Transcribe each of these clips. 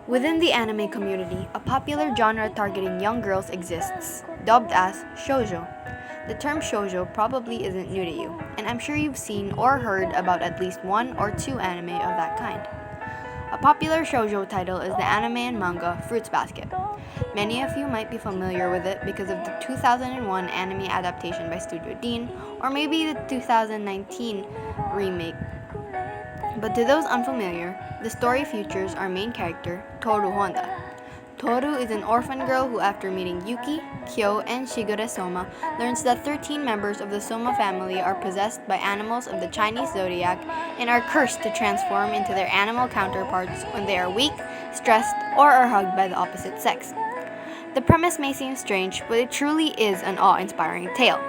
Within the anime community, a popular genre targeting young girls exists, dubbed as shoujo. The term shoujo probably isn't new to you, and I'm sure you've seen or heard about at least one or two anime of that kind. A popular shoujo title is the anime and manga Fruits Basket. Many of you might be familiar with it because of the 2001 anime adaptation by Studio Dean, or maybe the 2019 remake. But to those unfamiliar, the story features our main character, Toru Honda. Toru is an orphan girl who, after meeting Yuki, Kyo, and Shigure Soma, learns that 13 members of the Soma family are possessed by animals of the Chinese zodiac and are cursed to transform into their animal counterparts when they are weak, stressed, or are hugged by the opposite sex. The premise may seem strange, but it truly is an awe-inspiring tale.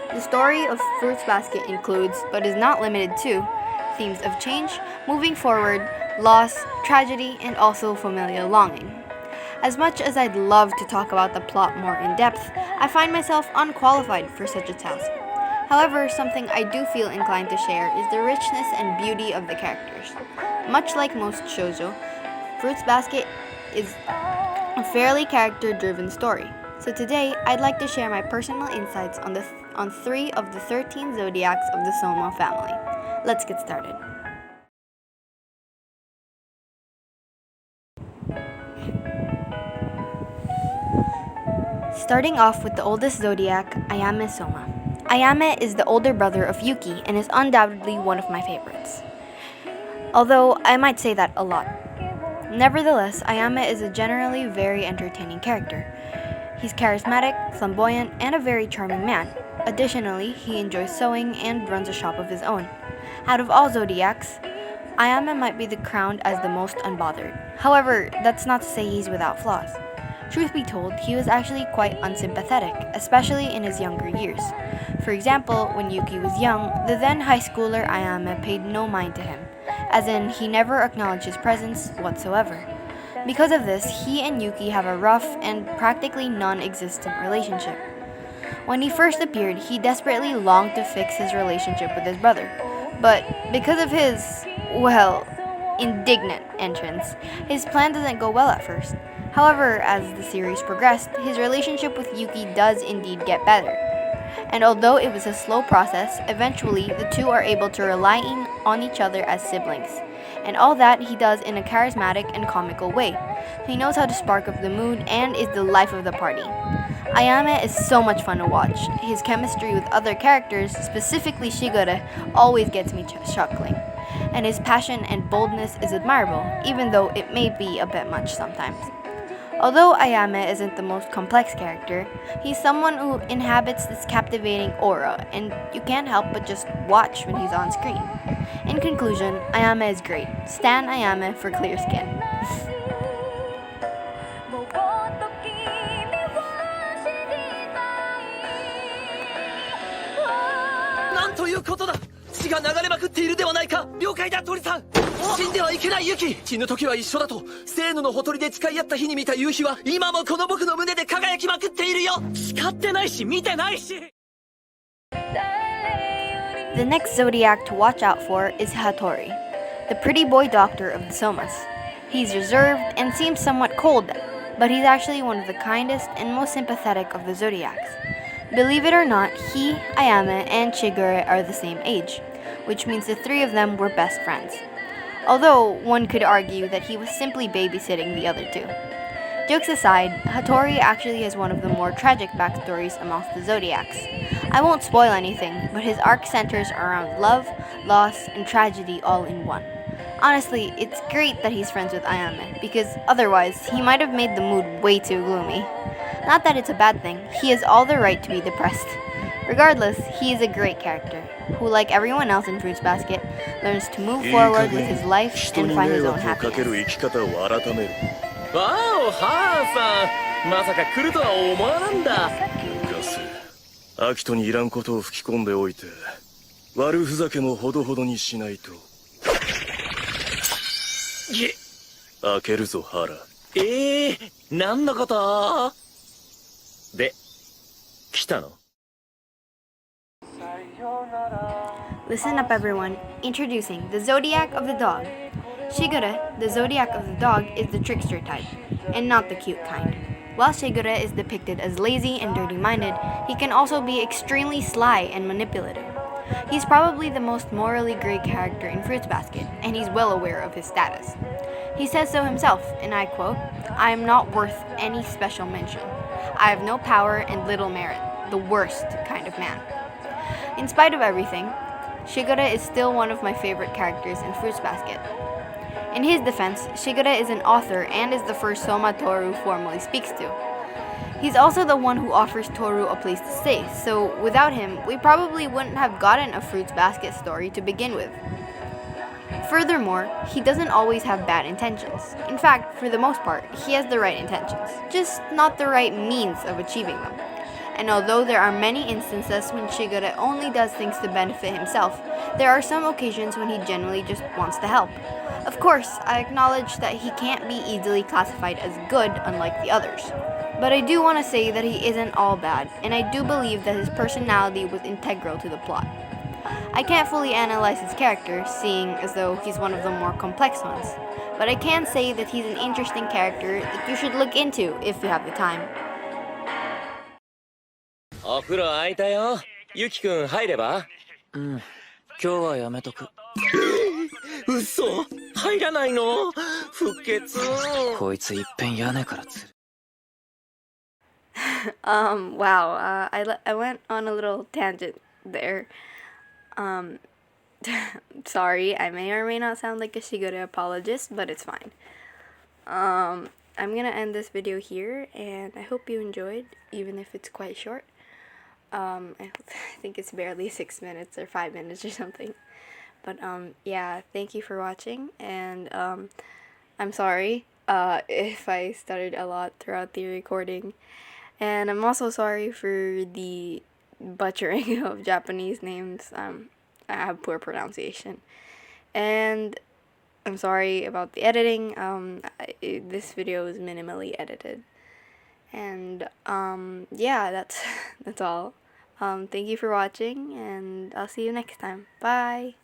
The story of Fruits Basket includes, but is not limited to, themes of change, moving forward, loss, tragedy, and also familial longing. As much as I'd love to talk about the plot more in depth, I find myself unqualified for such a task. However, something I do feel inclined to share is the richness and beauty of the characters. Much like most shoujo, Fruits Basket is a fairly character-driven story. So today, I'd like to share my personal insights on 3 of the 13 zodiacs of the Soma family. Let's get started. Starting off with the oldest zodiac, Ayame Soma. Ayame is the older brother of Yuki and is undoubtedly one of my favorites. Although I might say that a lot. Nevertheless, Ayame is a generally very entertaining character. He's charismatic, flamboyant, and a very charming man. Additionally, he enjoys sewing and runs a shop of his own. Out of all zodiacs, Ayame might be crowned as the most unbothered. However, that's not to say he's without flaws. Truth be told, he was actually quite unsympathetic, especially in his younger years. For example, when Yuki was young, the then high schooler Ayame paid no mind to him, as in he never acknowledged his presence whatsoever. Because of this, he and Yuki have a rough and practically non-existent relationship. When he first appeared, he desperately longed to fix his relationship with his brother, but because of his, indignant entrance, his plan doesn't go well at first. However, as the series progressed, his relationship with Yuki does indeed get better. And although it was a slow process, eventually the two are able to rely on each other as siblings. And all that he does in a charismatic and comical way. He knows how to spark up the mood and is the life of the party. Ayame is so much fun to watch. His chemistry with other characters, specifically Shigure, always gets me chuckling. And his passion and boldness is admirable, even though it may be a bit much sometimes. Although Ayame isn't the most complex character, he's someone who inhabits this captivating aura, and you can't help but just watch when he's on screen. In conclusion, Ayame is great. Stan Ayame for clear skin. なんということだ。血が流れまくっているではないか。了解だ、鳥さん。死んではいけないユキ。死ぬ時は一緒だとセーヌのほとりで誓い合った日に見た夕日は今もこの僕の胸で輝きまくっているよ。誓ってないし見てないし。 The next zodiac to watch out for is Hattori, the pretty boy doctor of the Somas. He's reserved and seems somewhat cold, but he's actually one of the kindest and most sympathetic of the zodiacs. Believe it or not, he, Ayame, and Shigure are the same age, which means the 3 of them were best friends. Although, one could argue that he was simply babysitting the other 2. Jokes aside, Hattori actually has one of the more tragic backstories amongst the zodiacs. I won't spoil anything, but his arc centers around love, loss, and tragedy all in one. Honestly, it's great that he's friends with Ayame, because otherwise, he might have made the mood way too gloomy. Not that it's a bad thing, he has all the right to be depressed. Regardless, he is a great character, who, like everyone else in Fruits Basket, learns to move forward with his life and find his own happiness. わお、ハーさん。まさか来るとは思わなんだ。ルカス、アキトにいらんことを吹き込んでおいて、悪ふざけもほどほどにしないと。開けるぞ、ハラ。何のことで、来たの？ Listen up everyone, introducing the zodiac of the dog. Shigure, the zodiac of the dog, is the trickster type, and not the cute kind. While Shigure is depicted as lazy and dirty-minded, he can also be extremely sly and manipulative. He's probably the most morally gray character in Fruits Basket, and he's well aware of his status. He says so himself, and I quote, "I am not worth any special mention. I have no power and little merit, the worst kind of man." In spite of everything, Shigure is still one of my favorite characters in Fruits Basket. In his defense, Shigure is an author and is the first Soma Toru formally speaks to. He's also the one who offers Toru a place to stay, so without him, we probably wouldn't have gotten a Fruits Basket story to begin with. Furthermore, he doesn't always have bad intentions. In fact, for the most part, he has the right intentions, just not the right means of achieving them. And although there are many instances when Shigure only does things to benefit himself, there are some occasions when he genuinely just wants to help. Of course, I acknowledge that he can't be easily classified as good unlike the others. But I do want to say that he isn't all bad, and I do believe that his personality was integral to the plot. I can't fully analyze his character, seeing as though he's one of the more complex ones, but I can say that he's an interesting character that you should look into if you have the time. お風呂空いたよ。ゆきくん入れば？今日はやめとく。嘘？入らないの？不潔。こいついっぺん屋根からつる。Wow, I went on a little tangent there. Sorry, I may or may not sound like a Shigure apologist, but it's fine. I'm gonna end this video here, and I hope you enjoyed, even if it's quite short. I think it's barely 6 minutes or 5 minutes or something. But yeah, thank you for watching, and I'm sorry if I stuttered a lot throughout the recording. And I'm also sorry for the butchering of Japanese names. I have poor pronunciation. And I'm sorry about the editing. This video is minimally edited. And yeah, that's all. Thank you for watching, and I'll see you next time. Bye!